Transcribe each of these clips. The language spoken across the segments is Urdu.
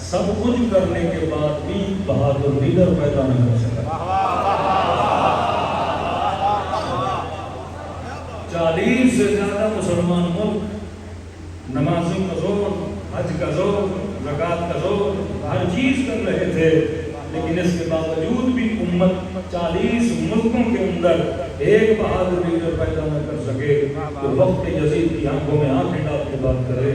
سب کچھ کرنے کے بعد بھی بہادر لیڈر پیدا نہ کر سکا۔ 40 سے زیادہ مسلمان ملک نمازوں کا زور، حج کا زور، زکوٰۃ کا زور، ہر چیز کر رہے تھے، لیکن اس کے باوجود بھی امت 40 ملکوں کے اندر ایک بہادر لیڈر پیدا نہ کر سکے۔ تو وقت یزید کی آنکھوں میں آنکھیں ڈال کے بات کرے،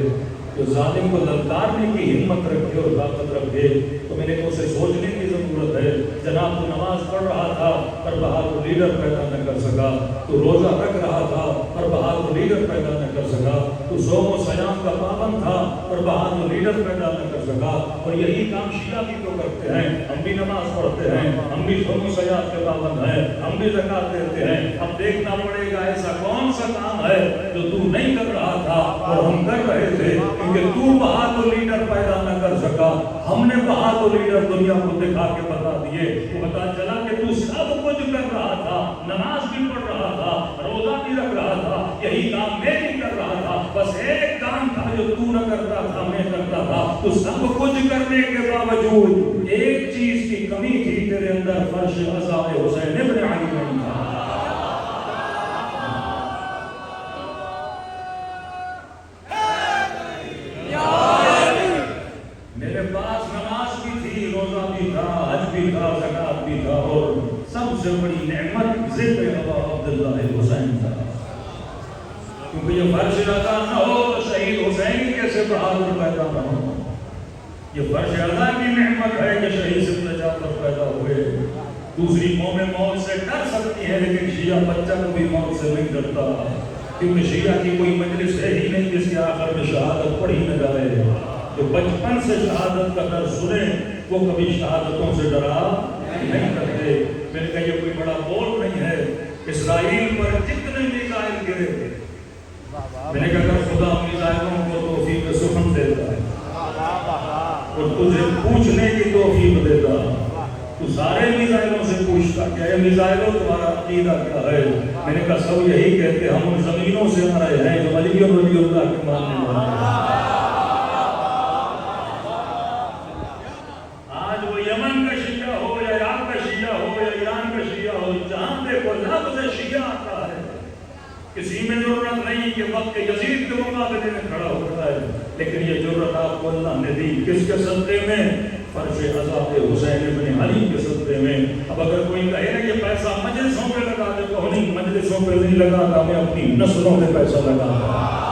جو ظالم کو للکارنے کی ہمت رکھے اور طاقت رکھے، تو میرے کو اسے سوچنے کی ضرورت ہے۔ جناب تو نماز پڑھ رہا تھا پر بہادر لیڈر پیدا نہ کر سکا، تو روزہ رکھ رہا تھا پر بہادر لیڈر پیدا نہ کر سکا، تو صوم و سیام کا پابند تھا پر بہادر لیڈر پیدا نہ کر سکا۔ اور یہی کام شیعہ بھی تو کرتے ہیں، ہم بھی نماز پڑھتے ہیں، ہم بھی صوم و سیام کے پابند ہیں، ہم بھی زکوٰۃ دیتے ہیں۔ اب دیکھنا پڑے گا ایسا کون سا کام ہے جو تو نہیں کر رہا تھا اور ہم کر رہے تھے، کیونکہ تو بہادر لیڈر پیدا نہ کر سکا، ہم نے بہادر لیڈر دنیا کو دکھا کے بتا دیے۔ تو پتا چلا کہ تو سب کچھ کر رہا تھا، نماز بھی پڑھ رہا تھا، روزہ بھی رکھ رہا تھا، یہی کام میں بھی کر رہا تھا، بس ایک کام تھا جو تو نہ کرتا تھا میں کرتا تھا۔ تو سب کچھ کرنے کے باوجود ایک چیز کی کمی تھی تیرے اندر، فرش عزا حسین ابن علی نہیں تھا۔ میرے پاس نماز بھی تھی، روزہ بھی تھا، حج بھی تھا، زکوٰۃ بھی تھا، اور سب سے بڑی نعمت ذکر ابا عبداللہ حسین تھا۔ کیونکہ یہ فرش عزا نہ ہو تو شہید حسین کیسے بہادر پیدا نہ ہو؟ یہ فرش عزا کی نعمت ہے کہ شہید ابن جعفر پیدا ہوئے۔ دوسری قومیں موت سے ڈر سکتی ہیں، لیکن شیعہ بچہ کبھی موت سے نہیں ڈرتا، کیونکہ شیعہ کی کوئی مجلس ہے ہی نہیں جس کے آخر میں شہادت پڑھی نہ جائے۔ جو بچپن سے شہادت کا در سنے وہ کبھی شہادتوں سے ڈرا نہیں کرتے۔ میں نے کہا یہ کوئی بڑا بول نہیں ہے، اسرائیل پر جتنے میزائل گرے، میں نے کہا اگر خدا میزائلوں کو توفیق سخن دیتا ہے اور تجھے پوچھنے کی توفیق دیتا، تو سارے میزائلوں سے پوچھتا کہ اے میزائلوں تمہارا عقیدہ کیا ہے؟ میں نے کہا سب یہی کہتے ہم ان زمینوں سے آ رہے ہیں جو علی اور ولی اللہ کے ماننے والے ہیں۔ آج وہ یمن کا شیعہ ہو یا عراق کا شیعہ ہو یا ایران کا شیعہ ہو، جہاں دیکھو لفظ شیعہ آتا ہے، کسی میں ضرورت نہیں کہ وقت یزید کے مقابلے میں کھڑا ہو رہا ہے، لیکن یہ ضرورت آپ کو اللہ نے دی کس کے صدقے میں؟ فرش عزا حسین ابن علی کے صدقے میں۔ اب اگر کوئی کہے نا یہ پیسہ مجلسوں پہ لگا دے تو نہیں، مجلسوں پہ نہیں لگاتا، میں اپنی نسلوں پہ پیسہ لگاتا۔